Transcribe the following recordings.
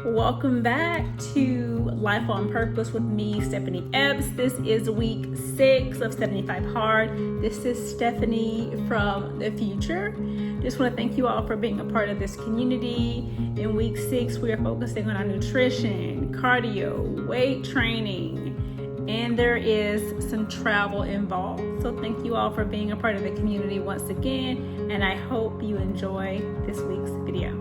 Welcome back to Life on Purpose with me, Stephanie Epps. This is week 6 of 75 Hard. This is Stephanie from the future. Just want to thank you all for being a part of this community. In week 6, we are focusing on our nutrition, cardio, weight training, and there is some travel involved. So thank you all for being a part of the community once again, and I hope you enjoy this week's video.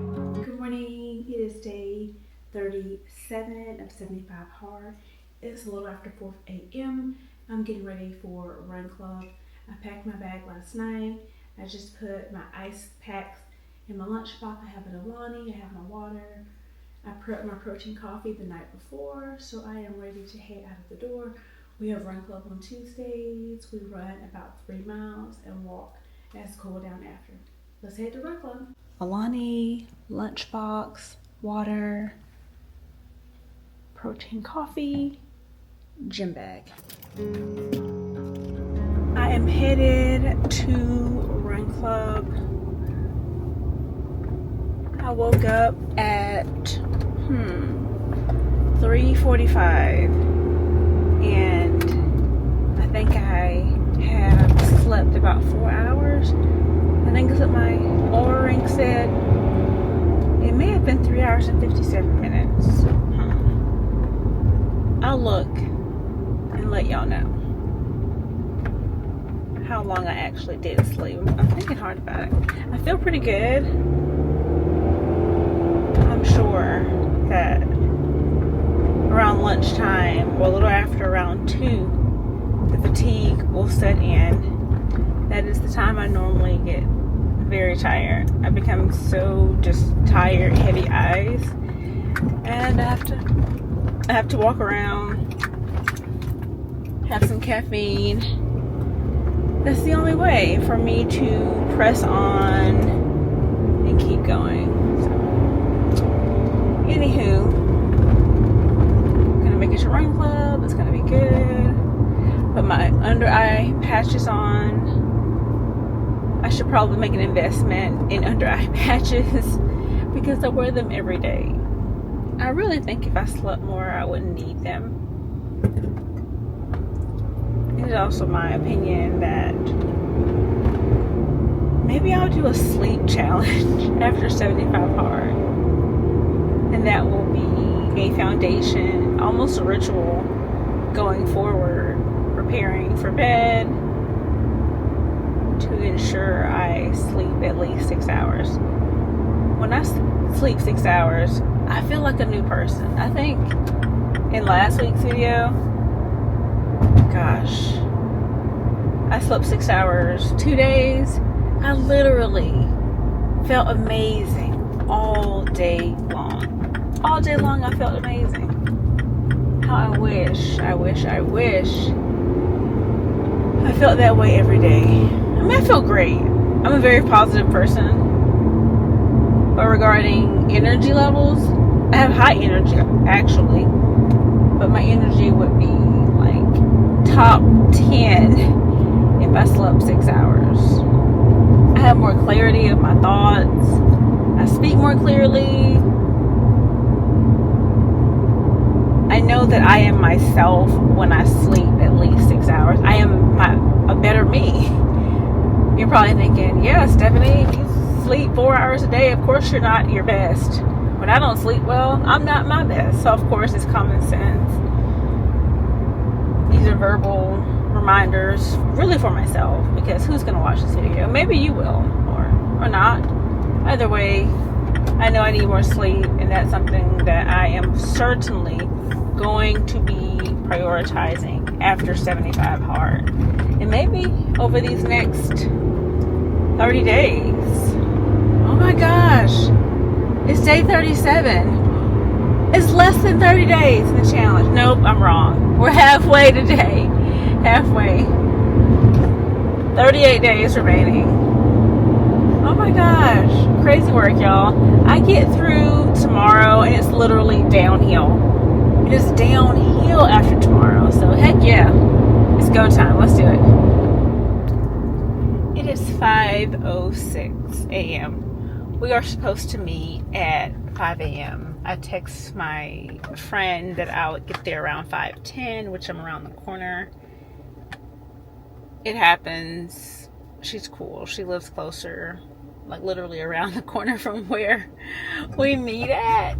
Good morning. It is day 37 of 75 Hard. It's a little after 4 a.m. I'm getting ready for run club. I packed my bag last night. I just put my ice packs in my lunchbox. I have an OWYN, I have my water. I prepped my protein coffee the night before, so I am ready to head out of the door. We have run club on Tuesdays. We run about 3 miles and walk as cool down after. Let's head to run club. OWYN, lunchbox, water, protein coffee, gym bag. I am headed to run club. I woke up at 3:45 and I think I have slept about 4 hours. I think that's what my Oura ring said. It may have been 3 hours and 57 minutes. I'll look and let y'all know how long I actually did sleep. I'm thinking hard about it. I feel pretty good. I'm sure that around lunchtime or a little after around 2, the fatigue will set in. That is the time I normally get very tired. I become so just tired, heavy eyes, and I have to walk around, have some caffeine. That's the only way for me to press on and keep going. So, anywho, I'm gonna make it to run club. It's gonna be good. Put my under eye patches on. I should probably make an investment in under eye patches because I wear them every day. I really think if I slept more, I wouldn't need them. It is also my opinion that maybe I'll do a sleep challenge after 75 Hard. And that will be a foundation, almost a ritual going forward, preparing for bed to ensure I sleep at least 6 hours. When I sleep 6 hours, I feel like a new person. I think in last week's video, gosh, I slept 6 hours, 2 days. I literally felt amazing all day long. All day long I felt amazing. How I wish I felt that way every day. I mean, I feel great. I'm a very positive person. But regarding energy levels, I have high energy actually. But my energy would be like top 10 if I slept 6 hours. I have more clarity of my thoughts. I speak more clearly. I know that I am myself when I sleep at least 6 hours. I am a better me. You're probably thinking, yeah, Stephanie, if you sleep 4 hours a day, of course you're not your best. When I don't sleep well, I'm not my best. So of course it's common sense. These are verbal reminders really for myself, because who's going to watch this video? Maybe you will, or not. Either way, I know I need more sleep, and that's something that I am certainly going to be prioritizing after 75 Hard. And maybe over these next 30 days. Oh my gosh. It's day 37. It's less than 30 days in the challenge. Nope, I'm wrong. We're halfway today. Halfway. 38 days remaining. Oh my gosh. Crazy work, y'all. I get through tomorrow and it's literally downhill. It is downhill after tomorrow. So heck yeah. It's go time. Let's do it. It is 5:06 a.m. We are supposed to meet at 5 a.m. I text my friend that I would get there around 5:10, which I'm around the corner. It happens. She's cool. She lives closer, like literally around the corner from where we meet at.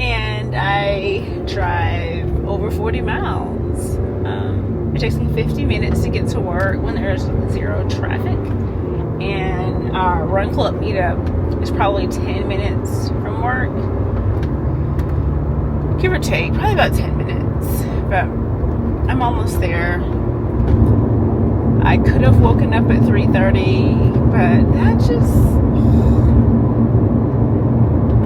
And I drive over 40 miles. It takes me 50 minutes to get to work when there's zero traffic. And our run club meetup is probably 10 minutes from work. Give or take, probably about 10 minutes. But I'm almost there. I could have woken up at 3:30, but that just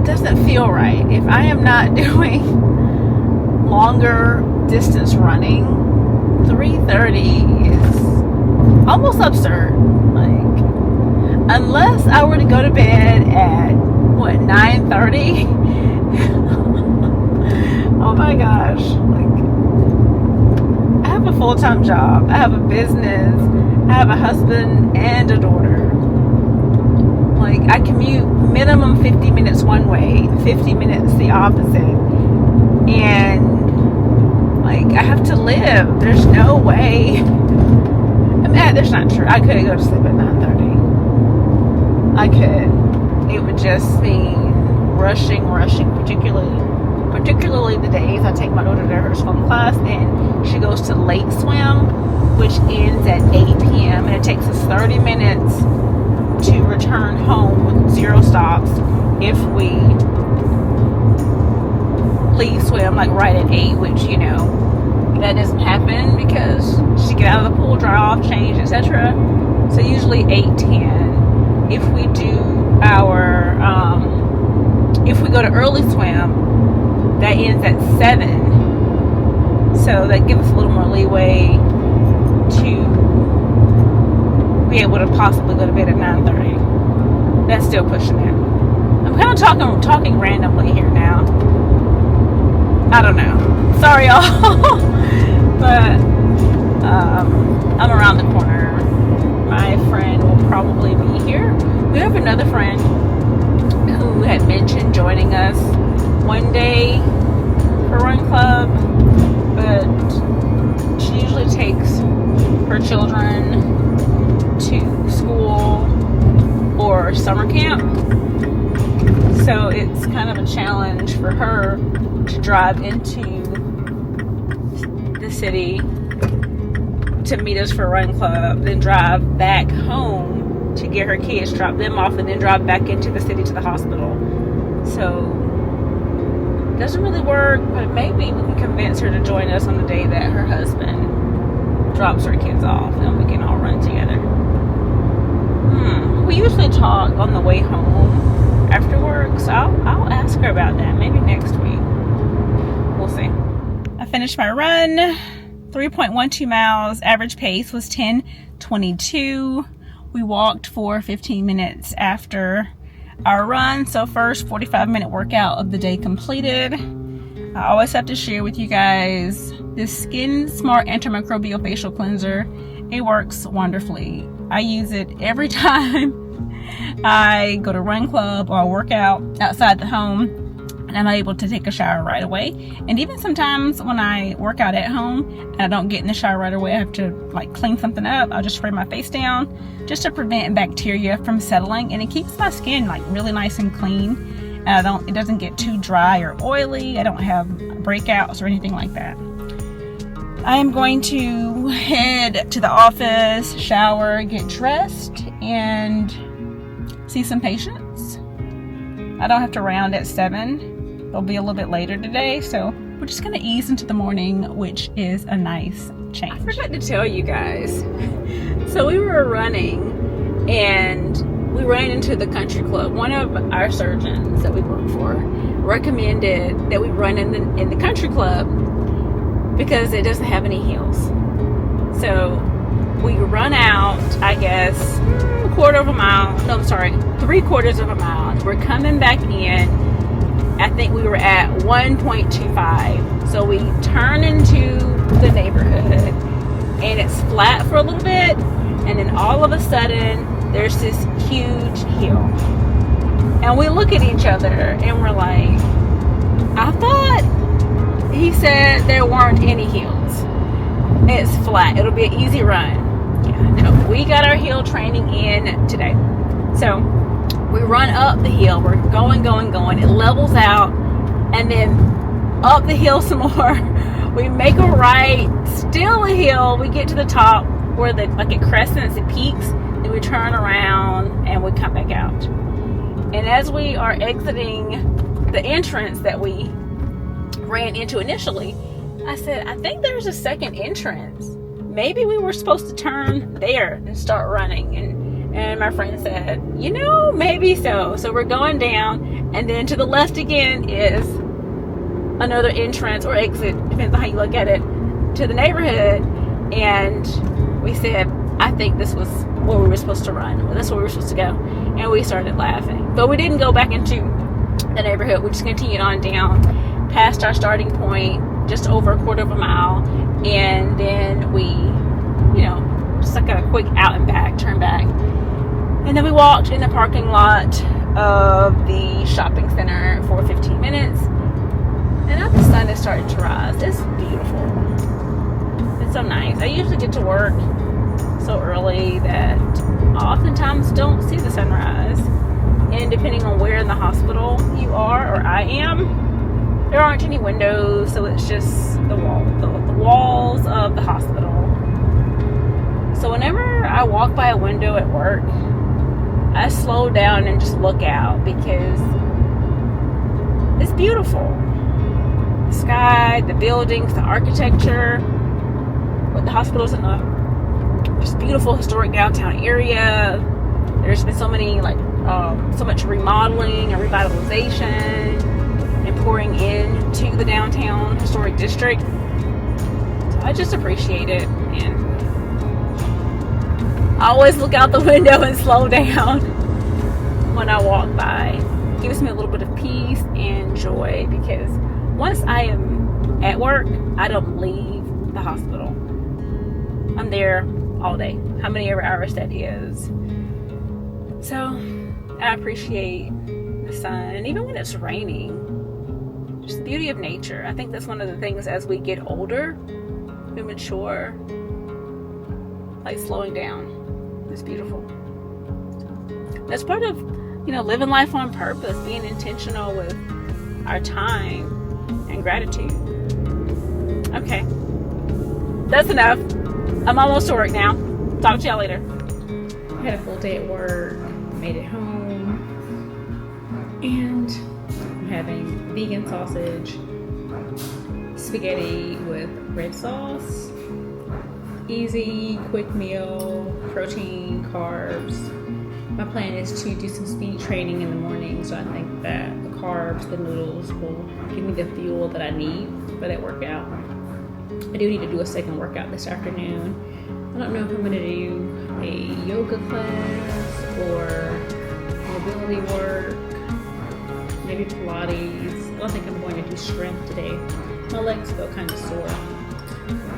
doesn't feel right. If I am not doing longer distance running, 3:30 is almost absurd. Like, unless I were to go to bed at 9:30. Oh my gosh. Like, I have a full-time job. I have a business. I have a husband and a daughter. Like, I commute minimum 50 minutes one way, 50 minutes the opposite. And, like, I have to live. There's no way. I mean, that's not true. I could go to sleep at 9:30. I could. It would just mean rushing, particularly the days I take my daughter to her swim class and she goes to lake swim, which ends at 8 p.m. and it takes us 30 minutes to return home with 0 stops if we leave swim like right at 8, which, you know, that doesn't happen because she get out of the pool, dry off, change, etc. So usually 8:10. If we do our if we go to early swim, that ends at 7. So that gives us a little more leeway to be able to possibly go to bed at 9:30. That's still pushing it. I'm kind of talking randomly here now. I don't know. Sorry, y'all. But I'm around the corner. My friend will probably be here. We have another friend who had mentioned joining us one day for Run Club, but she usually takes her children to school or summer camp. So it's kind of a challenge for her to drive into the city to meet us for Run Club, then drive back home to get her kids, drop them off, and then drive back into the city to the hospital. So it doesn't really work, but maybe we can convince her to join us on the day that her husband drops her kids off and we can all run together. We usually talk on the way home after work, so I'll ask her about that maybe next week. We'll see. I finished my run, 3.12 miles. Average pace was 10:22. We walked for 15 minutes after our run. So first 45-minute workout of the day completed. I always have to share with you guys this Skin Smart Antimicrobial Facial Cleanser. It works wonderfully. I use it every time I go to Run Club or work out outside the home, and I'm able to take a shower right away. And even sometimes when I work out at home and I don't get in the shower right away, I have to like clean something up. I'll just spray my face down just to prevent bacteria from settling, and it keeps my skin like really nice and clean. And it doesn't get too dry or oily. I don't have breakouts or anything like that. I am going to head to the office, shower, get dressed, and see some patients. I don't have to round at 7. They'll be a little bit later today, so we're just going to ease into the morning, which is a nice change. I forgot to tell you guys. So we were running, and we ran into the country club. One of our surgeons that we work for recommended that we run in the country club because it doesn't have any hills. So we run out, I guess, 3/4 of a mile. We're coming back in. I think we were at 1.25. So we turn into the neighborhood and it's flat for a little bit, and then all of a sudden there's this huge hill. And we look at each other and we're like, said there weren't any hills. It's flat. It'll be an easy run. Yeah, no, we got our hill training in today. So we run up the hill. We're going. It levels out, and then up the hill some more. We make a right, still a hill. We get to the top where it crescents, it peaks. Then we turn around and we come back out. And as we are exiting the entrance that we ran into initially, I said, I think there's a second entrance. Maybe we were supposed to turn there and start running. And my friend said, maybe so. So we're going down, and then to the left again is another entrance or exit, depends on how you look at it, to the neighborhood. And we said, I think this was where we were supposed to run. That's where we were supposed to go. And we started laughing. But we didn't go back into the neighborhood. We just continued on down past our starting point, just over a quarter of a mile. And then we, just like a quick out and back, turn back. And then we walked in the parking lot of the shopping center for 15 minutes. And now the sun is starting to rise. It's beautiful. It's so nice. I usually get to work so early that I oftentimes don't see the sunrise. And depending on where in the hospital you are, or I am, there aren't any windows, so it's just the walls of the hospital. So whenever I walk by a window at work, I slow down and just look out because it's beautiful. The sky, the buildings, the architecture, with the hospitals in a just beautiful historic downtown area. There's been so much remodeling and revitalization and pouring into the downtown historic district. So I just appreciate it, and I always look out the window and slow down when I walk by. It gives me a little bit of peace and joy because once I am at work, I don't leave the hospital. I'm there all day, how many ever hours that is. So I appreciate the sun, and even when it's raining, just the beauty of nature. I think that's one of the things as we get older, we mature, like slowing down. It's beautiful. That's part of, living life on purpose, being intentional with our time and gratitude. Okay, that's enough. I'm almost to work now. Talk to y'all later. I had a full day at work, made it home, and I'm having vegan sausage, spaghetti with red sauce. Easy, quick meal, protein, carbs. My plan is to do some speed training in the morning, so I think that the carbs, the noodles, will give me the fuel that I need for that workout. I do need to do a second workout this afternoon. I don't know if I'm going to do a yoga class or mobility work, maybe Pilates. I don't think I'm going to do strength today. My legs feel kind of sore.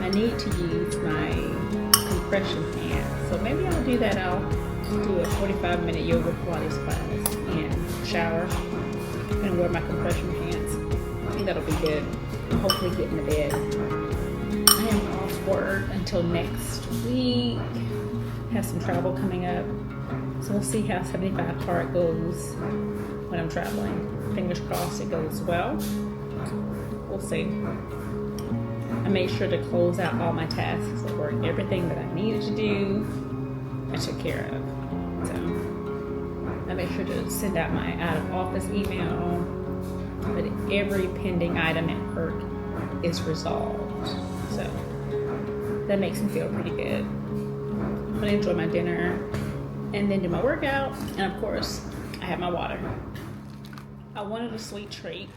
I need to use my compression pants, so maybe I'll do that. I'll do a 45-minute yoga Pilates class and shower and wear my compression pants. I think that'll be good. I'll hopefully get into bed. I am off work until next week. Have some travel coming up, so we'll see how 75 hard goes when I'm traveling. Fingers crossed it goes well. We'll see. I made sure to close out all my tasks at work. Everything that I needed to do, I took care of. So I made sure to send out my out-of-office email, but every pending item at work is resolved. So that makes me feel pretty good. I'm gonna enjoy my dinner and then do my workout, and of course, I have my water. I wanted a sweet treat,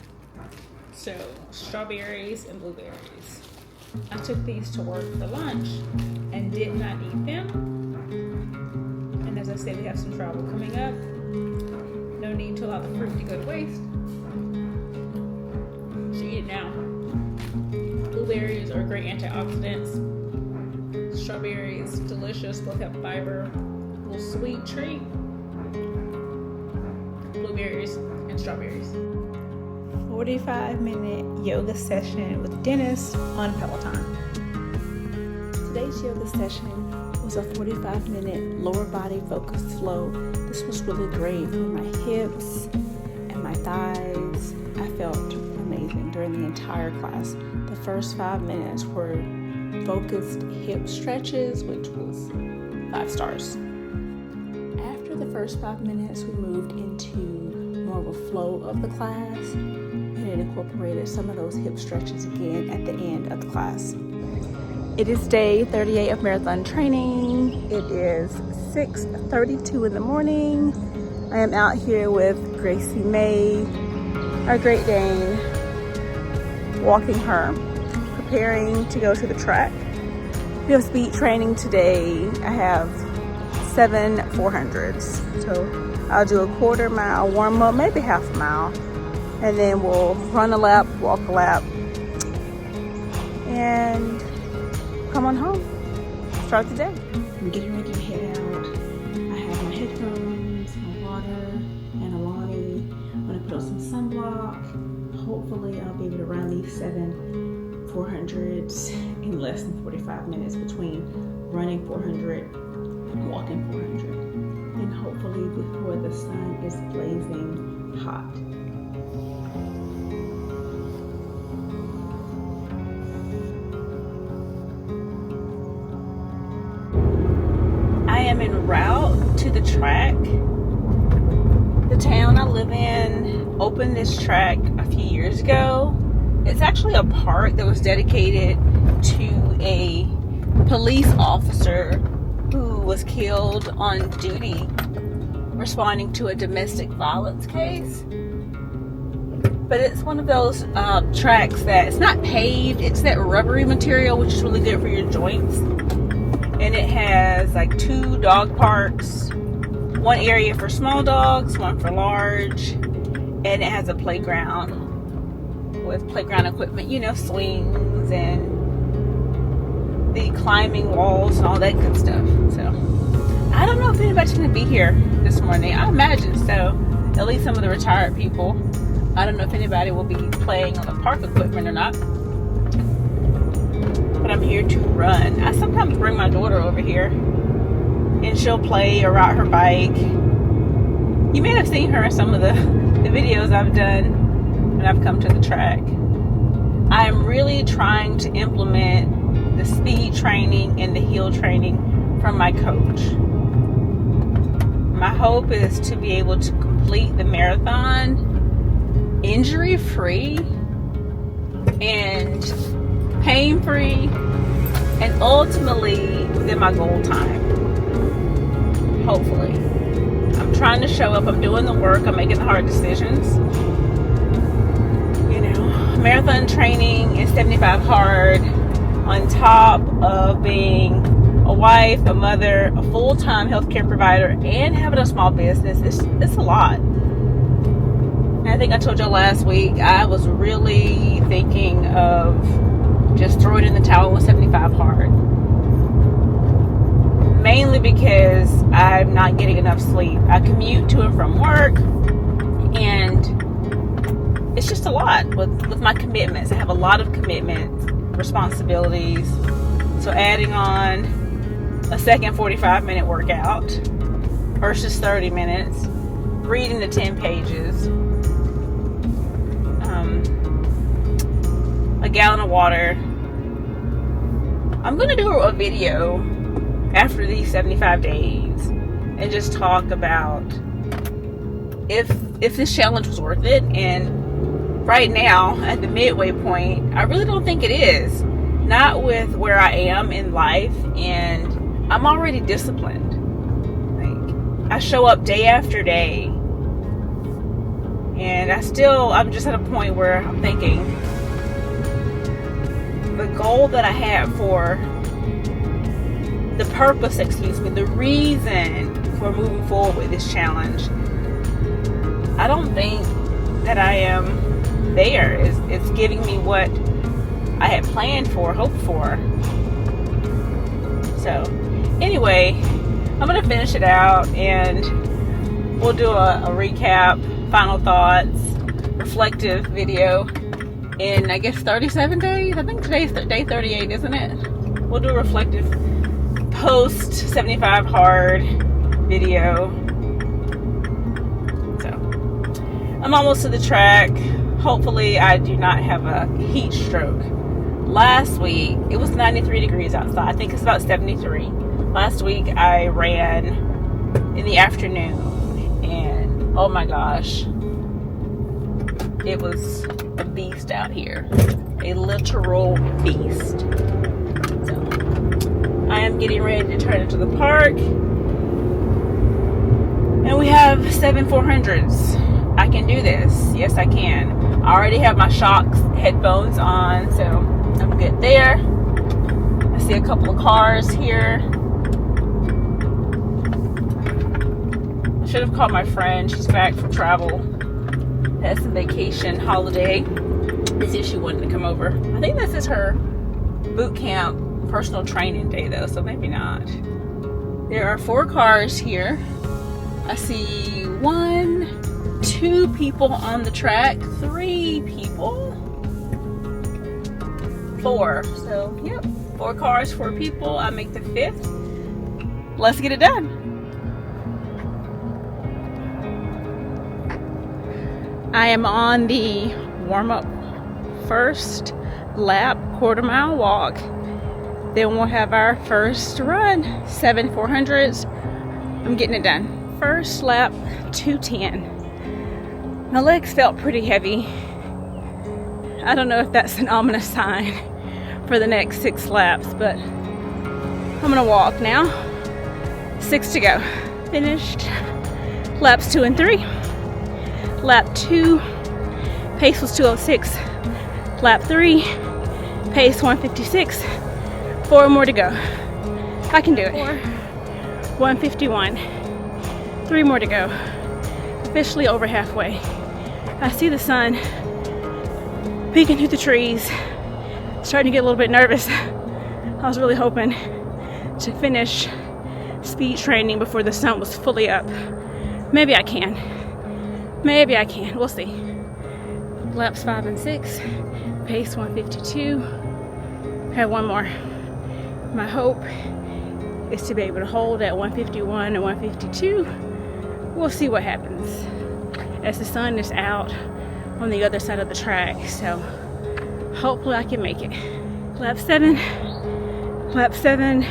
so strawberries and blueberries. I took these to work for lunch and did not eat them. And as I said, we have some travel coming up. No need to allow the fruit to go to waste. So eat it now. Blueberries are great antioxidants. Strawberries, delicious, both have fiber. A little sweet treat. Blueberries and strawberries. 45-minute yoga session with Dennis on Peloton. Today's yoga session was a 45-minute lower body focused flow. This was really great for my hips and my thighs. I felt amazing during the entire class. The first 5 minutes were focused hip stretches, which was 5 stars. After the first 5 minutes, we moved into more of a flow of the class, and it incorporated some of those hip stretches again at the end of the class. It is day 38 of marathon training. It is 6:32 in the morning. I am out here with Gracie May, our Great Dane, walking her, preparing to go to the track. We have speed training today. I have 7 400s. So I'll do a quarter mile warm up, maybe half a mile, and then we'll run a lap, walk a lap, and come on home. Start the day. I'm getting ready to head out. I have my headphones, my water, and a Lonnie. I'm gonna put on some sunblock. Hopefully I'll be able to run these 7 400s in less than 45 minutes between running 400 and walking 400. And hopefully before the sun is blazing hot. I am en route to the track. The town I live in opened this track a few years ago. It's actually a park that was dedicated to a police officer who was killed on duty responding to a domestic violence case. But it's one of those tracks that it's not paved, it's that rubbery material, which is really good for your joints. And it has like 2 dog parks, one area for small dogs, one for large, and it has a playground with playground equipment, you know, swings and the climbing walls and all that good stuff. So I don't know if anybody's going to be here this morning. I imagine so. At least some of the retired people. I don't know if anybody will be playing on the park equipment or not. But I'm here to run. I sometimes bring my daughter over here and she'll play or ride her bike. You may have seen her in some of the videos I've done when I've come to the track. I'm really trying to implement the speed training and the heel training from my coach. My hope is to be able to complete the marathon injury-free and pain-free and ultimately within my goal time. Hopefully. I'm trying to show up. I'm doing the work. I'm making the hard decisions. You know, marathon training is 75 hard on top of being a wife, a mother, a full-time healthcare provider, and having a small business. It's a lot. And I think I told y'all last week, I was really thinking of just throwing in the towel with 75 hard. Mainly because I'm not getting enough sleep. I commute to and from work, and it's just a lot with my commitments. I have a lot of commitments, responsibilities. So adding on a second 45-minute workout versus 30 minutes, reading the 10 pages, a gallon of water. I'm going to do a video after these 75 days and just talk about if this challenge was worth it. And right now at the midway point, I really don't think it is. Not with where I am in life, and I'm already disciplined. Like, I show up day after day, and I'm just at a point where I'm thinking the goal that I have for the purpose, the reason for moving forward with this challenge, I don't think that I am there. It's giving me what I had planned for, hoped for. So anyway, I'm going to finish it out and we'll do a recap, final thoughts, reflective video in, I guess, 37 days. I think today's day 38, isn't it? We'll do a reflective post 75 hard video. So I'm almost to the track. Hopefully I do not have a heat stroke. Last week it was 93 degrees outside. I think it's about 73. Last week I ran in the afternoon, and oh my gosh, it was a beast out here. A literal beast. So I am getting ready to turn into the park, and we have 7 400s. I can do this. Yes, I can. I already have my Shocks headphones on, so I'm good there. I see a couple of cars here. I should have called my friend. She's back from travel. Had some vacation holiday. To see if she wanted to come over. I think this is her boot camp personal training day though, so maybe not. There are 4 cars here. I see 1, 2 people on the track, 3 people, 4. So yep, 4 cars, 4 people. I make the 5th. Let's get it done. I am on the warm-up first lap, quarter-mile walk. Then we'll have our first run, 7 400s. I'm getting it done. First lap, 2:10. My legs felt pretty heavy. I don't know if that's an ominous sign for the next 6 laps, but I'm gonna walk now. 6 to go. Finished laps 2 and 3. Lap 2, pace was 2:06. Lap 3, pace 1:56. 4 more to go. I can do it. 1:51. 3 more to go. Officially over halfway. I see the sun peeking through the trees. Starting to get a little bit nervous. I was really hoping to finish speed training before the sun was fully up. Maybe I can. Maybe I can. We'll see. Laps 5 and 6. Pace 1:52. Have 1 more. My hope is to be able to hold at 1:51 and 1:52. We'll see what happens as the sun is out on the other side of the track. So hopefully I can make it. Lap 7. Lap 7.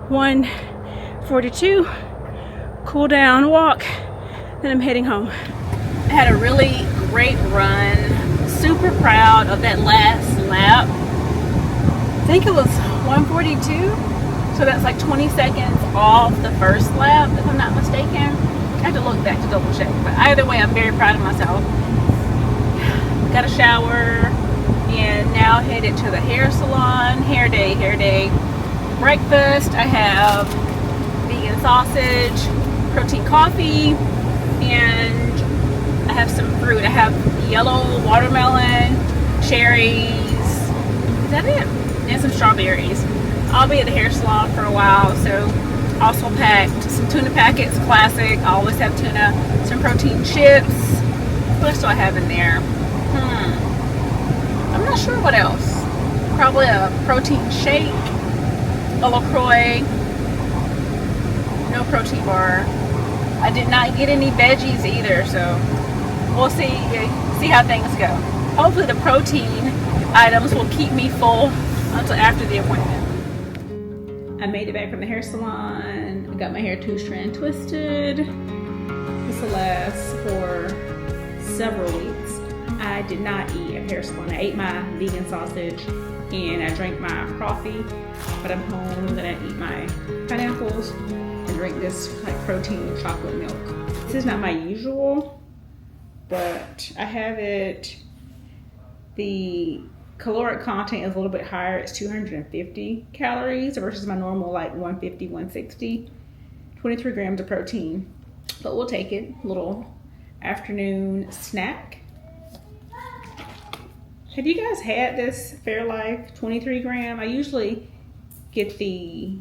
1:42. Cool down, walk. Then I'm heading home. I had a really great run. Super proud of that last lap. I think it was 1:42. So that's like 20 seconds off the first lap, if I'm not mistaken. I have to look back to double check. But either way, I'm very proud of myself. Got a shower and now headed to the hair salon. Hair day. Breakfast, I have vegan sausage, protein coffee, and I have some fruit. I have yellow watermelon, cherries. Is that it? And some strawberries. I'll be at the hair salon for a while, so also packed some tuna packets, classic. I always have tuna, some protein chips. What else do I have in there? I'm not sure what else. Probably a protein shake, a LaCroix, no protein bar. I did not get any veggies either, so we'll see how things go. Hopefully the protein items will keep me full until after the appointment. I made it back from the hair salon. I got my hair 2-strand twisted. This will last for several weeks. I did not eat at hair salon. I ate my vegan sausage and I drank my coffee, but I'm home. I'm gonna eat my pineapples and drink this like protein chocolate milk. This is not my usual, but I have it. The caloric content is a little bit higher. It's 250 calories versus my normal like 150, 160. 23 grams of protein, but we'll take it. Little afternoon snack. Have you guys had this Fairlife 23 gram? I usually get the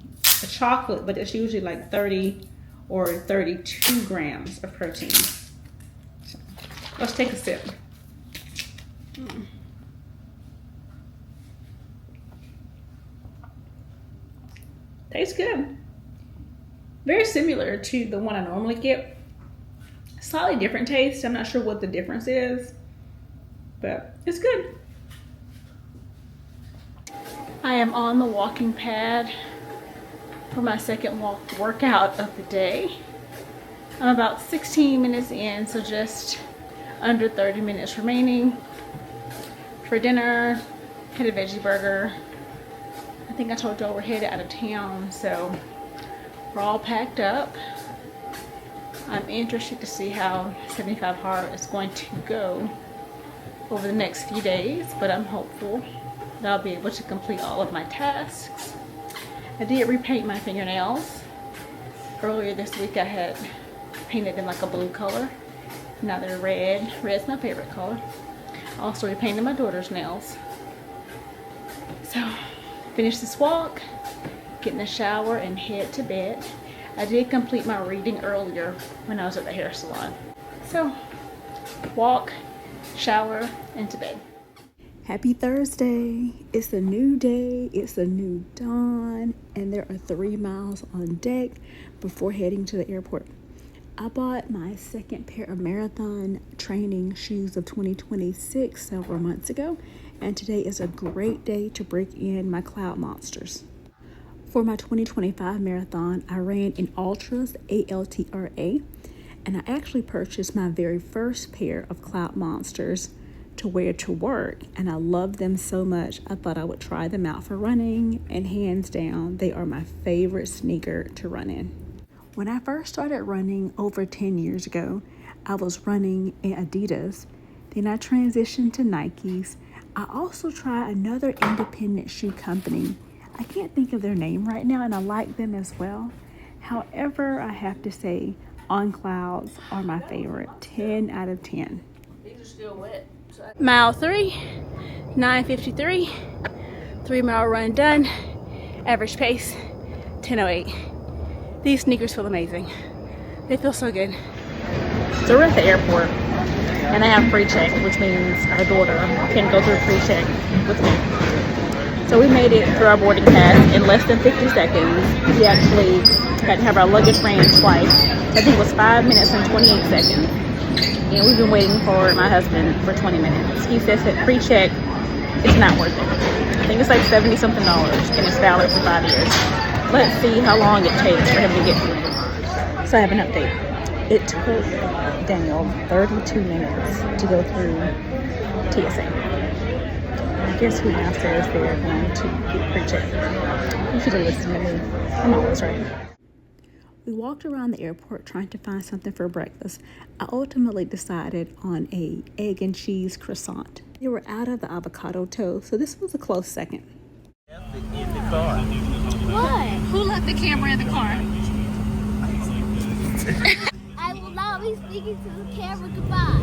chocolate, but it's usually like 30 or 32 grams of protein. So let's take a sip. Tastes good. Very similar to the one I normally get. Slightly different taste. I'm not sure what the difference is, but it's good. I am on the walking pad for my second workout of the day. I'm about 16 minutes in, so just under 30 minutes remaining. For dinner, had a veggie burger. I think I told y'all we're headed out of town, so we're all packed up. I'm interested to see how 75 Hard is going to go over the next few days, but I'm hopeful that I'll be able to complete all of my tasks. I did repaint my fingernails. Earlier this week I had painted them like a blue color. Now they're red. Red's my favorite color. I also repainted my daughter's nails. So, finish this walk, get in the shower, and head to bed. I did complete my reading earlier when I was at the hair salon. So, walk, shower, and to bed. Happy Thursday. It's a new day. It's a new dawn. And there are 3 miles on deck before heading to the airport. I bought my second pair of marathon training shoes of 2026 several months ago. And today is a great day to break in my Cloud Monsters. For my 2025 marathon, I ran in Ultras, ALTRA. And I actually purchased my very first pair of Cloud Monsters to wear to work, and I love them so much I thought I would try them out for running, and hands down they are my favorite sneaker to run in. When I first started running over 10 years ago, I was running in Adidas, then I transitioned to Nikes. I also tried another independent shoe company. I can't think of their name right now, and I like them as well. However, I have to say On Clouds are my favorite. 10 out of 10. These are still wet. Mile 3, 9:53, 3-mile run done. Average pace, 10:08. These sneakers feel amazing. They feel so good. So we're at the airport, and I have pre-check, which means our daughter can go through pre-check with me. So we made it through our boarding pass in less than 50 seconds. We actually had to have our luggage ran twice. I think it was 5 minutes and 28 seconds. And we've been waiting for my husband for 20 minutes. He says that pre-check is not worth it. I think it's like $70-something, and it's valid for 5 years. Let's see how long it takes for him to get through. So I have an update. It took Daniel 32 minutes to go through TSA. I guess who now says they're going to get pre-check. You should have listened to me. I'm always right. We walked around the airport trying to find something for breakfast. I ultimately decided on a egg and cheese croissant. They were out of the avocado toast, so this was a close second. In the car. What? Who left the camera in the car? I will not be speaking to the camera. Goodbye.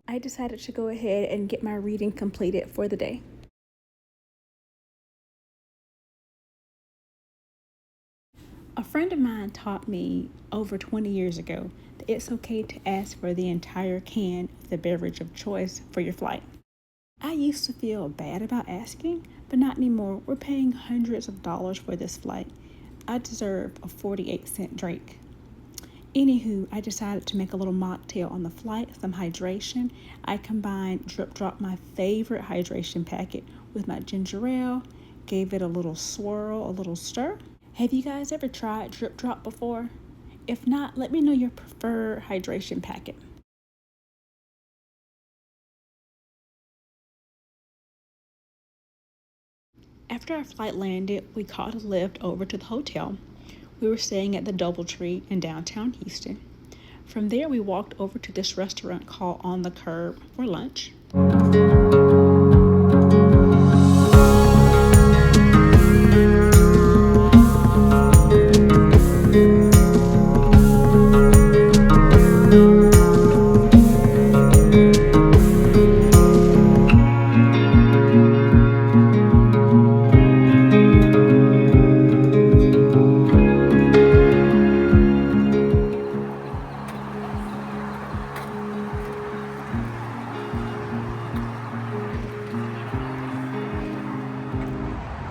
I decided to go ahead and get my reading completed for the day. A friend of mine taught me over 20 years ago that it's okay to ask for the entire can of the beverage of choice for your flight. I used to feel bad about asking, but not anymore. We're paying hundreds of dollars for this flight. I deserve a 48-cent drink. Anywho, I decided to make a little mocktail on the flight, some hydration. I combined Drip Drop, my favorite hydration packet, with my ginger ale, gave it a little swirl, a little stir. Have you guys ever tried Drip Drop before? If not, let me know your preferred hydration packet. After our flight landed, we caught a lift over to the hotel. We were staying at the DoubleTree in downtown Houston. From there, we walked over to this restaurant called On the Curb for lunch.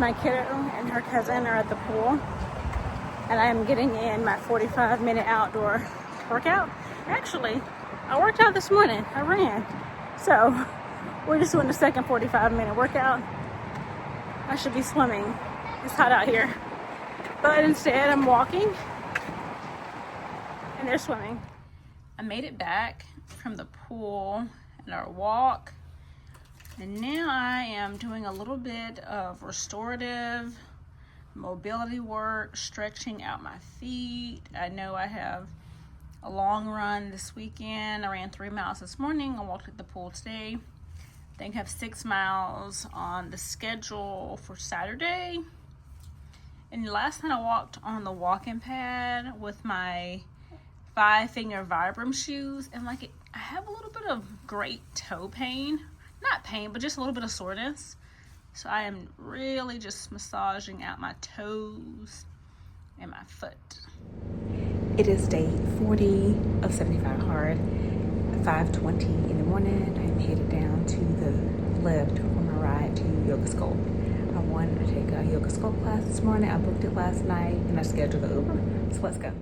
My kiddo and her cousin are at the pool, and I am getting in my 45-minute outdoor workout. Actually, I worked out this morning. I ran. So we're just doing the second 45-minute workout. I should be swimming. It's hot out here. But instead, I'm walking, and they're swimming. I made it back from the pool and our walk. And now I am doing a little bit of restorative mobility work, stretching out my feet. I know I have a long run this weekend. I ran 3 miles this morning. I walked at the pool today. I think I have 6 miles on the schedule for Saturday. And last night I walked on the walking pad with my 5-finger Vibram shoes. And I have a little bit of great toe pain. Not pain, but just a little bit of soreness. So I am really just massaging out my toes and my foot. It is day 40 of 75 hard. At 5:20 in the morning, I'm headed down to the lift for my ride to Yoga Sculpt. I wanted to take a Yoga Sculpt class this morning. I booked it last night and I scheduled the Uber. So let's go.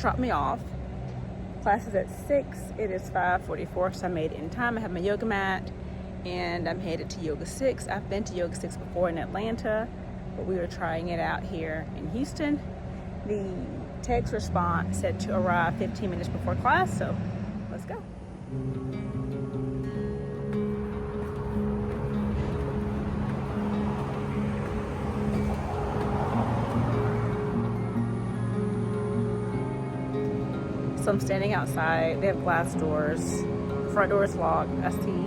Dropped me off. Class is at 6. It is 5:44, so I made it in time. I have my yoga mat and I'm headed to YogaSix. I've been to YogaSix before in Atlanta, but we were trying it out here in Houston. The text response said to arrive 15 minutes before class, so let's go. So I'm standing outside. They have glass doors. The front door is locked. I see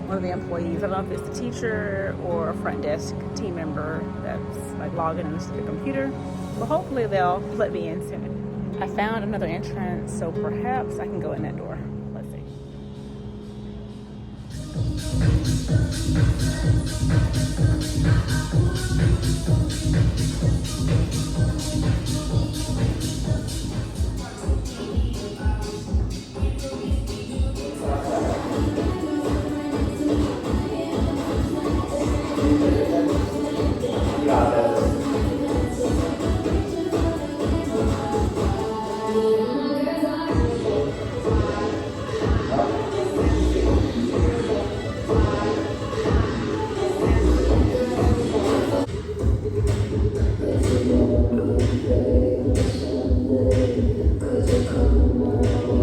one of the employees. I don't know if it's the teacher or a front desk team member that's logging into the computer. But hopefully they'll let me in soon. I found another entrance, so perhaps I can go in that door. Let's see.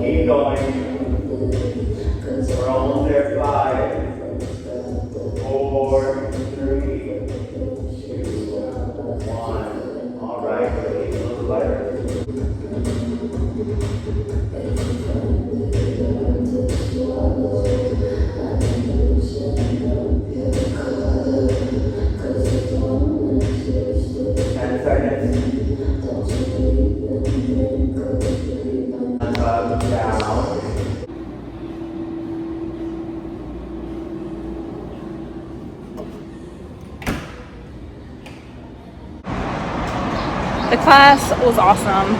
Keep going. We're almost there. 5, 4, 3, 2, 1. All right, release a little lighter. The class was awesome.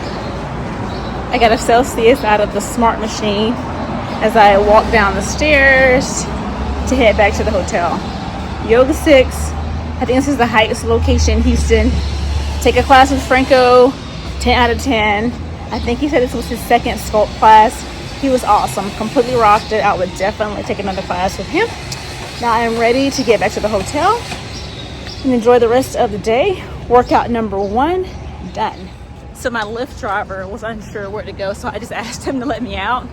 I got a Celsius out of the smart machine as I walked down the stairs to head back to the hotel. YogaSix, I think this is the Heights location in Houston. Take a class with Franco, 10 out of 10. I think he said this was his second sculpt class. He was awesome, completely rocked it. I would definitely take another class with him. Now I am ready to get back to the hotel and enjoy the rest of the day. Workout number 1 done. So my Lyft driver was unsure where to go, so I just asked him to let me out,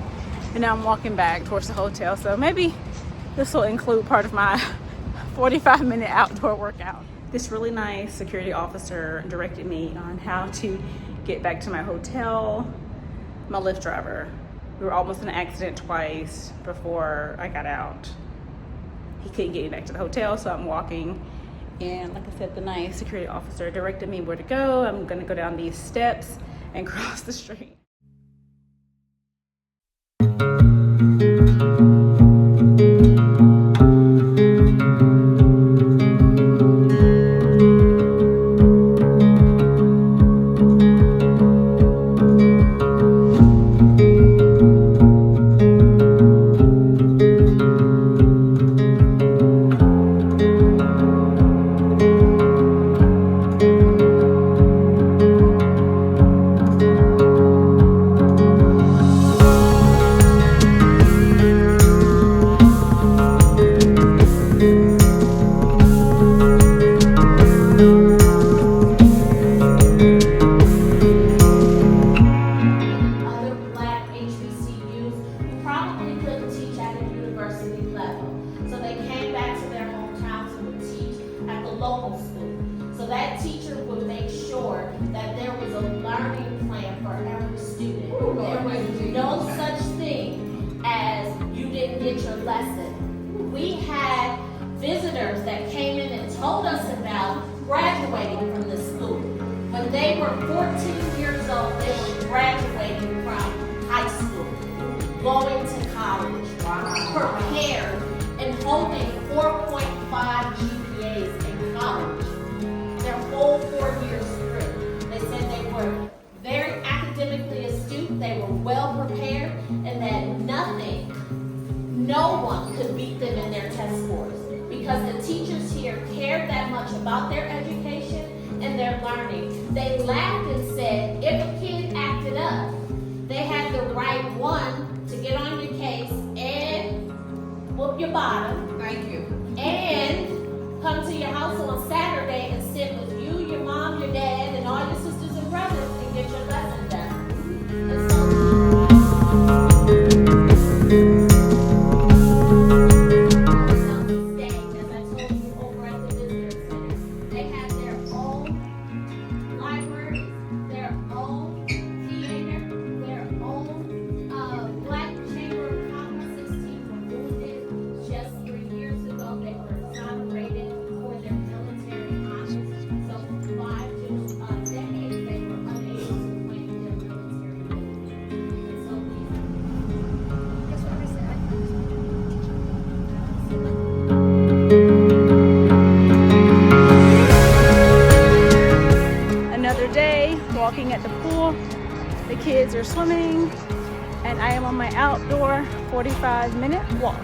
and now I'm walking back towards the hotel. So maybe this will include part of my 45-minute outdoor workout. This really nice security officer directed me on how to get back to my hotel. My Lyft driver, we were almost in an accident twice before I got out. He couldn't get me back to the hotel, so I'm walking And like I said, the nice security officer directed me where to go. I'm gonna go down these steps and cross the street. Local school. So that teacher would make sure that there was a learning plan for every student. There was no such thing as you didn't get your lesson. We had visitors that came in and told us about graduating from the school. When they were 14 years old, they were graduating from high school, going to college, prepared, and holding 4.5 GPAs in college their whole 4 years through. They said they were very academically astute, they were well prepared, and that no one could beat them in their test scores because the teachers here cared that much about their education and their learning. They laughed and said if a kid acted up, they had the right one to get on your case and whoop your bottom. Thank you. And come to your house on Saturday and sit with you, your mom, your dad, and all your sisters and brothers and get your lesson done. And as I told you over at the visitor center, they have their own libraries, their own theater, their own Black Chamber of Commerce. 16 were wounded just 3 years ago. They were exonerated for their military honors. So for 5 decades, they were unable to claim their military duty. And so guess what I said? Another day walking at the pool. The kids are swimming and I am on my outdoor 45-minute walk.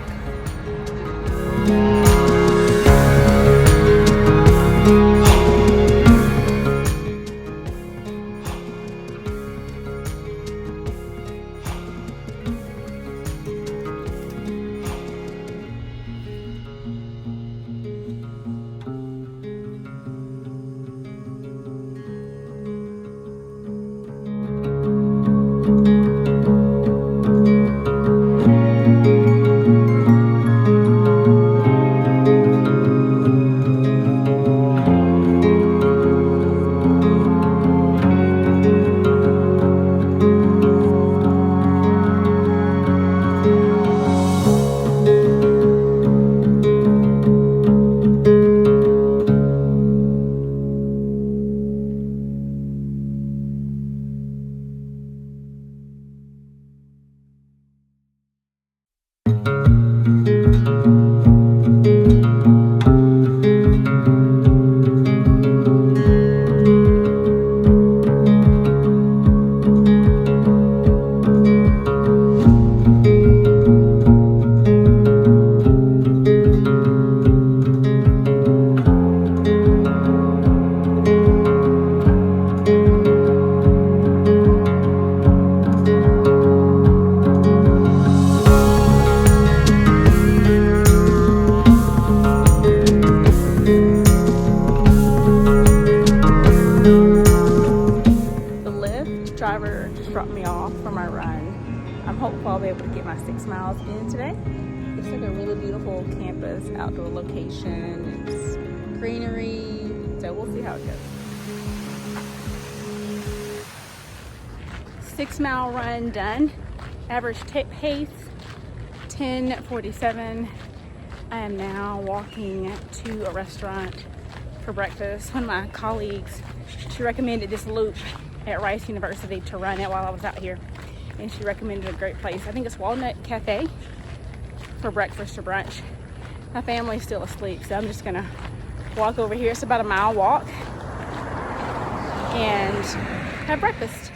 Driver just dropped me off for my run. I'm hopeful I'll be able to get my 6 miles in today. It's like a really beautiful campus, outdoor location. It's greenery, so we'll see how it goes. 6 mile run done. Average pace 10:47. I am now walking to a restaurant for breakfast. One of my colleagues, she recommended this loop at Rice University to run it while I was out here. And she recommended a great place. I think it's Walnut Cafe for breakfast or brunch. My family's still asleep, so I'm just gonna walk over here. It's about a mile walk and have breakfast.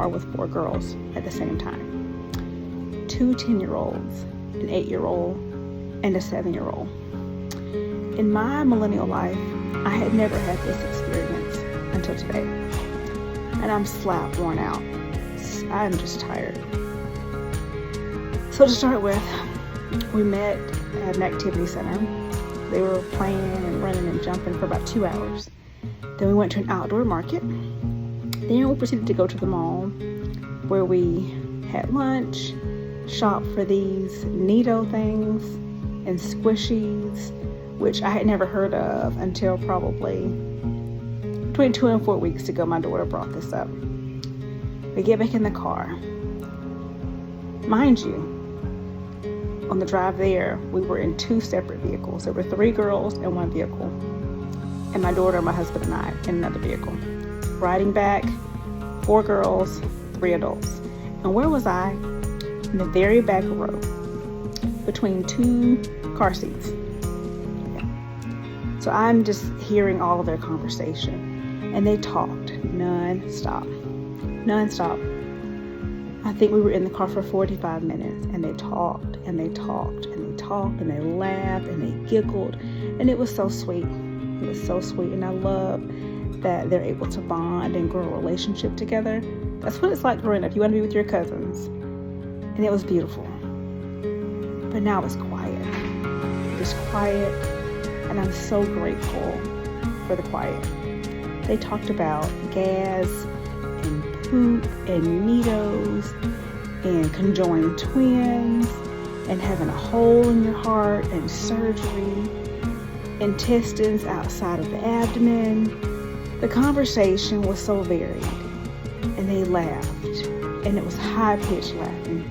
With 4 girls at the same time. 2 10-year-olds, an 8-year-old, and a 7-year-old. In my millennial life, I had never had this experience until today. And I'm slap worn out. I'm just tired. So to start with, we met at an activity center. They were playing and running and jumping for about 2 hours. Then we went to an outdoor market. Then we proceeded to go to the mall where we had lunch, shopped for these Neato things and squishies, which I had never heard of until probably between 2 and 4 weeks ago. My daughter brought this up. We get back in the car. Mind you, on the drive there, we were in 2 separate vehicles. There were 3 girls in 1 vehicle, and my daughter, my husband, and I in another vehicle. Riding back, 4 girls, 3 adults. And where was I? In the very back row, between 2 car seats. Yeah. So I'm just hearing all of their conversation, and they talked non-stop. I think we were in the car for 45 minutes, and they talked, and they talked, and they talked, and they laughed, and they giggled, and it was so sweet. It was so sweet, and I love that they're able to bond and grow a relationship together. That's what it's like growing up. You want to be with your cousins. And it was beautiful. But now it's quiet. It's quiet, and I'm so grateful for the quiet. They talked about gas and poop and needles and conjoined twins and having a hole in your heart and surgery, intestines outside of the abdomen. The conversation was so varied, and they laughed, and it was high-pitched laughing,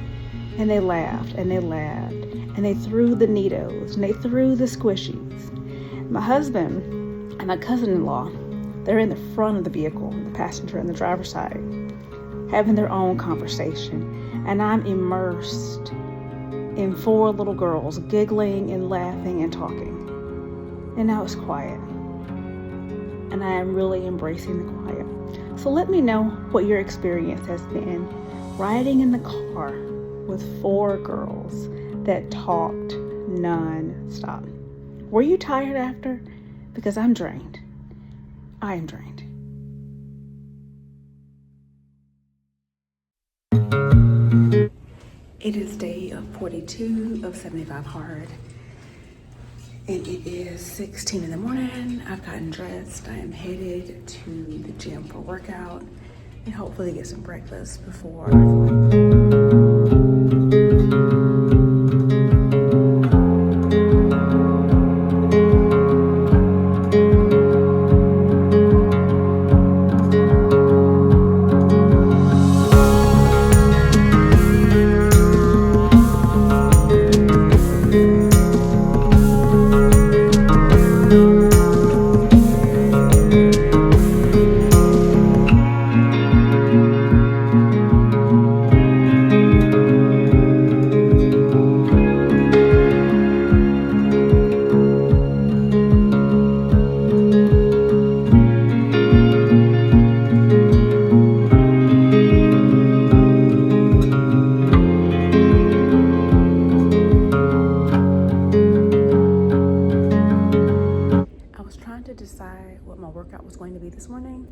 and they laughed, and they laughed, and they threw the Neatos, and they threw the squishies. My husband and my cousin-in-law, they're in the front of the vehicle, the passenger and the driver's side, having their own conversation, and I'm immersed in 4 little girls giggling and laughing and talking. And now it's quiet. And I am really embracing the quiet. So let me know what your experience has been riding in the car with 4 girls that talked non-stop. Were you tired after? Because I'm drained. I am drained. It is day of 42 of 75 hard, and it is 16 in the morning. I've gotten dressed. I am headed to the gym for a workout and hopefully get some breakfast before our decide what my workout was going to be this morning,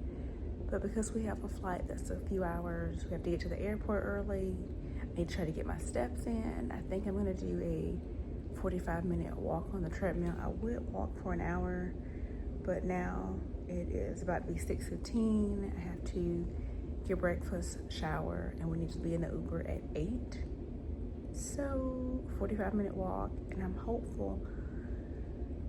but because we have a flight that's a few hours, we have to get to the airport early. I need to try to get my steps in. I think I'm going to do a 45-minute walk on the treadmill. I would walk for an hour, but now it is about to be 6:15. I have to get breakfast, shower, and we need to be in the Uber at 8. So 45-minute walk, and I'm hopeful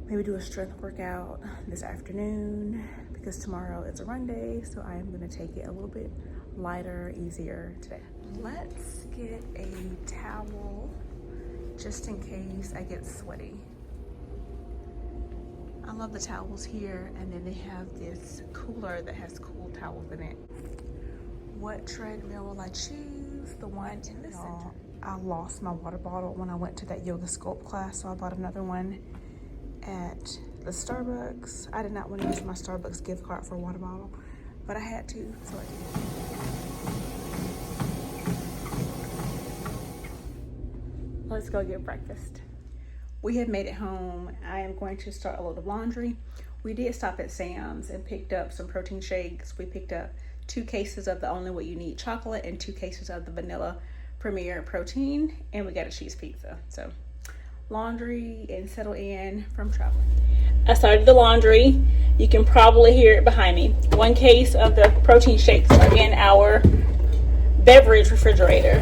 maybe do a strength workout this afternoon because tomorrow is a run day, so I am going to take it a little bit lighter, easier today. Let's get a towel just in case I get sweaty. I love the towels here, and then they have this cooler that has cool towels in it. What treadmill will I choose? The one in the center. I lost my water bottle when I went to that Yoga Sculpt class, so I bought another one at the Starbucks. I did not want to use my Starbucks gift card for a water bottle, but I had to, so I did. Let's go get breakfast. We have made it home. I am going to start a load of laundry. We did stop at Sam's and picked up some protein shakes. We picked up 2 cases of the Only What You Need chocolate and 2 cases of the vanilla Premier Protein, and we got a cheese pizza. So laundry and settle in from traveling. I started the laundry. You can probably hear it behind me. 1 case of the protein shakes are in our beverage refrigerator.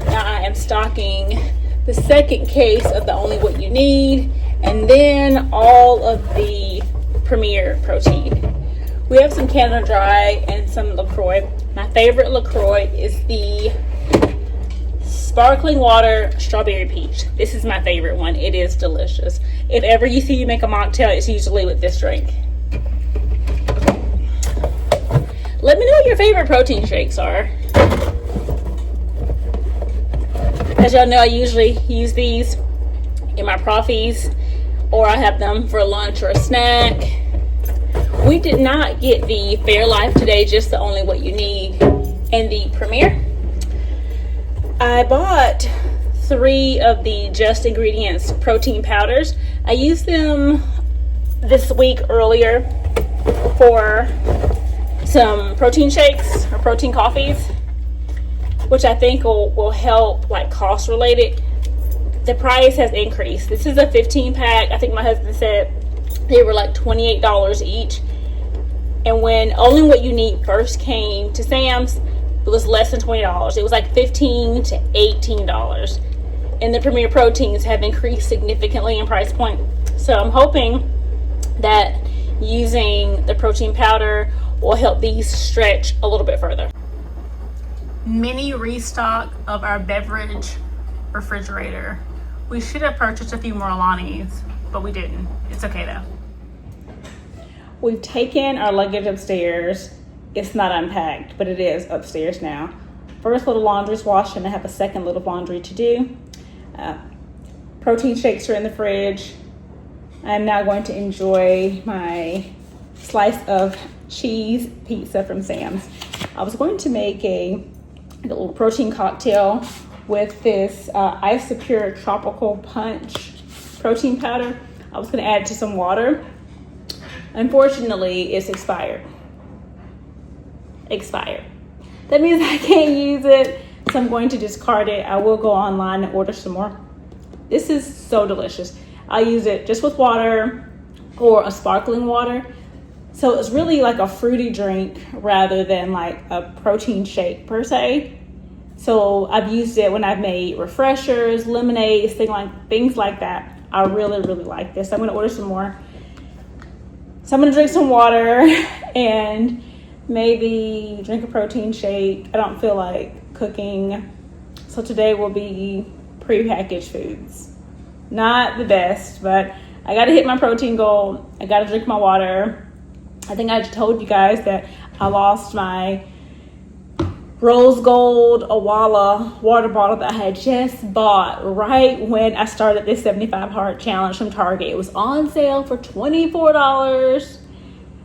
Now I am stocking the 2nd case of the Only What You Need, and then all of the Premier Protein. We have some Canada Dry and some LaCroix. My favorite LaCroix is the Sparkling Water Strawberry Peach. This is my favorite one. It is delicious. If ever you see you make a mocktail, it's usually with this drink. Let me know what your favorite protein shakes are. As y'all know, I usually use these in my proffies, or I have them for lunch or a snack. We did not get the Fairlife today, just the Only What You Need and the Premier. I bought 3 of the Just Ingredients protein powders. I used them this week earlier for some protein shakes or protein coffees, which I think will help, like, cost related. The price has increased. This is a 15 pack. I think my husband said they were like $28 each. And when Only What You Need first came to Sam's, it was less than $20. It was like $15 to $18. And the Premier Proteins have increased significantly in price point. So I'm hoping that using the protein powder will help these stretch a little bit further. Mini restock of our beverage refrigerator. We should have purchased a few more Alani's, but we didn't. It's okay though. We've taken our luggage upstairs. It's not unpacked, but it is upstairs now. First little laundry's washed, and I have a second little laundry to do. Protein shakes are in the fridge. I'm now going to enjoy my slice of cheese pizza from Sam's. I was going to make a little protein cocktail with this Isopure Tropical Punch protein powder. I was going to add it to some water. Unfortunately, it's expired. That means I can't use it. so I'm going to discard it. I will go online and order some more. This is so delicious. I use it just with water or a sparkling water. So it's really like a fruity drink rather than like a protein shake per se. So I've used it when I've made refreshers, lemonades, things like that. I really, really like this. I'm gonna order some more. So I'm gonna drink some water and maybe drink a protein shake. I don't feel like cooking. So today will be prepackaged foods. Not the best, but I gotta hit my protein goal. I gotta drink my water. I think I told you guys that I lost my rose gold Awala water bottle that I had just bought right when I started this 75 hard challenge from Target. It was on sale for $24.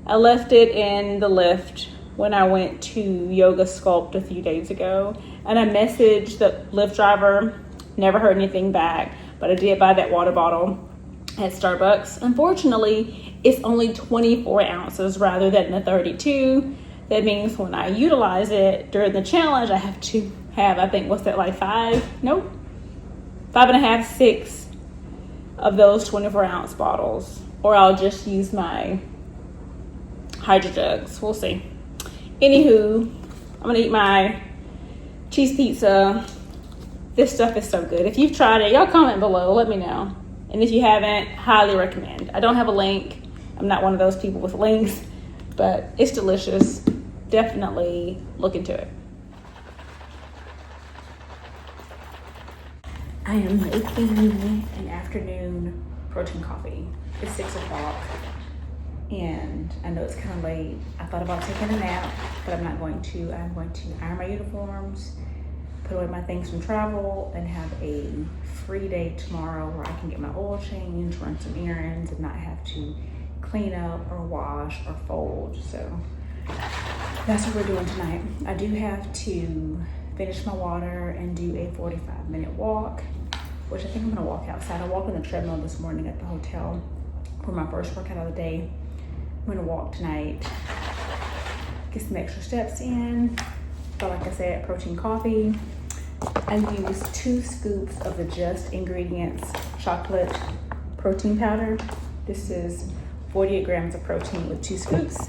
I left it in the lift when I went to Yoga Sculpt a few days ago, and I messaged the Lyft driver, never heard anything back, but I did buy that water bottle at Starbucks. Unfortunately, it's only 24 ounces rather than the 32. That means when I utilize it during the challenge, I have to have, I think, what's that, like 5.5, 6 of those 24 ounce bottles. Or I'll just use my Hydro Jugs. We'll see. Anywho, I'm gonna eat my cheese pizza. This stuff is so good. If you've tried it, y'all comment below, let me know. And if you haven't, highly recommend. I don't have a link. I'm not one of those people with links, but it's delicious. Definitely look into it. I am making an afternoon protein coffee. It's 6 o'clock and I know it's kind of late. I thought about taking a nap, but I'm not going to. I'm going to iron my uniforms, put away my things from travel, and have a free day tomorrow where I can get my oil changed, run some errands, and not have to clean up or wash or fold. So that's what we're doing tonight. I do have to finish my water and do a 45-minute walk, which I think I'm gonna walk outside. I walked on the treadmill this morning at the hotel for my first workout of the day. I'm gonna walk tonight, get some extra steps in. But like I said, protein coffee. I use 2 scoops of the Just Ingredients chocolate protein powder. This is 48 grams of protein with 2 scoops.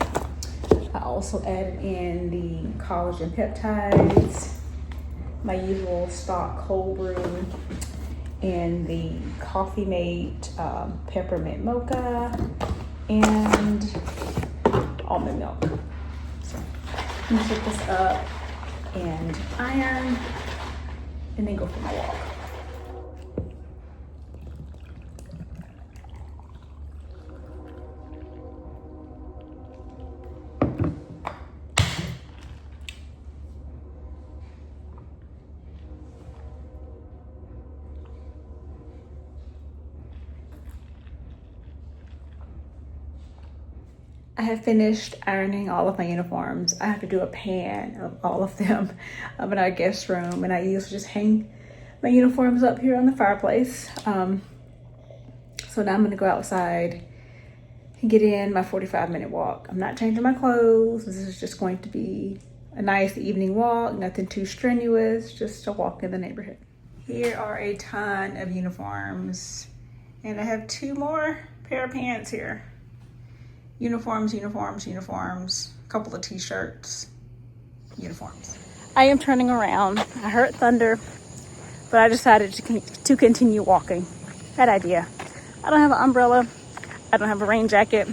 I also added in the collagen peptides, my usual stock cold brew, and the Coffee Mate peppermint mocha, and almond milk. So I'm gonna set this up and iron, and then go for my walk. I have finished ironing all of my uniforms. I have to do a pan of all of them in our guest room, and I usually just hang my uniforms up here on the fireplace. So now I'm gonna go outside and get in my 45-minute walk. I'm not changing my clothes. This is just going to be a nice evening walk, nothing too strenuous, just a walk in the neighborhood. Here are a ton of uniforms, and I have 2 more pair of pants here. Uniforms, a couple of t-shirts, uniforms. I am turning around. I heard thunder, but I decided to continue walking. Bad idea. I don't have an umbrella. I don't have a rain jacket.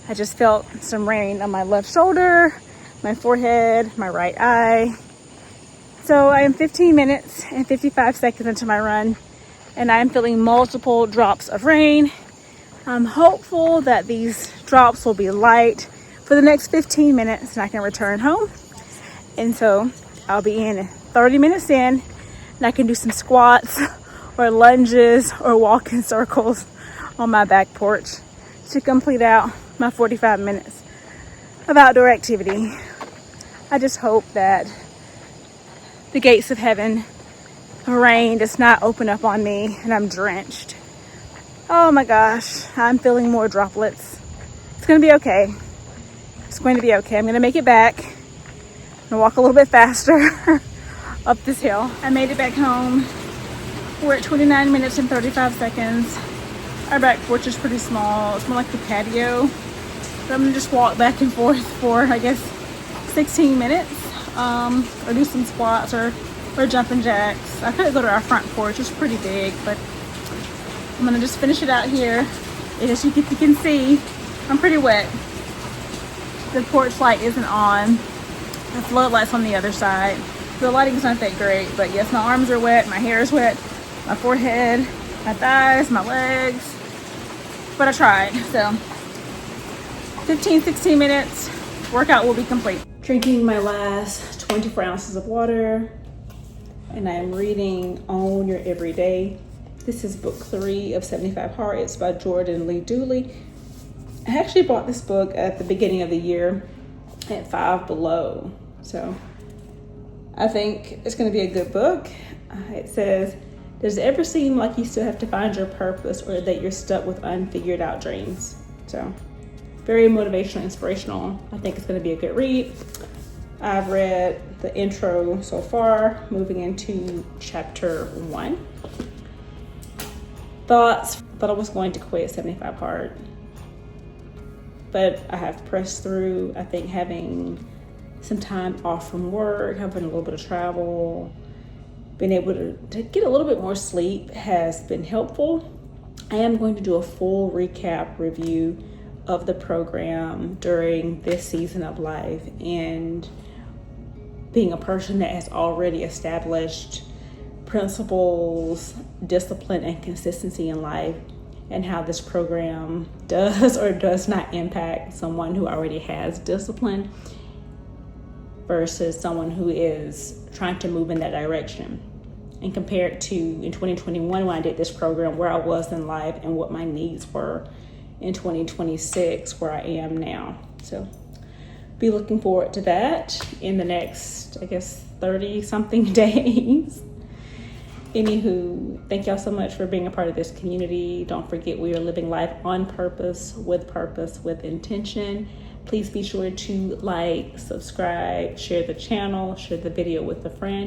I just felt some rain on my left shoulder, my forehead, my right eye. So I am 15 minutes and 55 seconds into my run, and I am feeling multiple drops of rain. I'm hopeful that these drops will be light for the next 15 minutes and I can return home. And so I'll be in 30 minutes in, and I can do some squats or lunges or walk in circles on my back porch to complete out my 45 minutes of outdoor activity. I just hope that the gates of heaven of rain does not open up on me and I'm drenched. Oh my gosh, I'm feeling more droplets. It's gonna be okay. It's going to be okay. I'm gonna make it back. I'm gonna walk a little bit faster. up this hill. I made it back home. We're at 29 minutes and 35 seconds. Our back porch is pretty small. It's more like the patio. But I'm gonna just walk back and forth for, I guess, 16 minutes. Or do some squats or jumping jacks. I could go to our front porch. It's pretty big, but I'm gonna just finish it out here. And as you can see, I'm pretty wet. The porch light isn't on. The floodlight's on the other side. The lighting's not that great, but yes, my arms are wet, my hair is wet, my forehead, my thighs, my legs. But I tried, so 15, 16 minutes, workout will be complete. Drinking my last 24 ounces of water, and I'm reading Own Your Everyday. This is book 3 of 75 Hard. It's by Jordan Lee Dooley. I actually bought this book at the beginning of the year at Five Below. So I think it's going to be a good book. It says, does it ever seem like you still have to find your purpose or that you're stuck with unfigured out dreams? So very motivational, inspirational. I think it's going to be a good read. I've read the intro so far, moving into chapter 1. Thought I was going to quit 75 Hard, but I have pressed through. I think having some time off from work, having a little bit of travel, being able to get a little bit more sleep has been helpful. I am going to do a full recap review of the program during this season of life, and being a person that has already established principles, discipline, and consistency in life, and how this program does or does not impact someone who already has discipline versus someone who is trying to move in that direction. And compared to in 2021 when I did this program, where I was in life and what my needs were in 2026, where I am now. So be looking forward to that in the next, I guess, 30 something days. Anywho, thank y'all so much for being a part of this community. Don't forget, we are living life on purpose, with intention. Please be sure to like, subscribe, share the channel, share the video with a friend.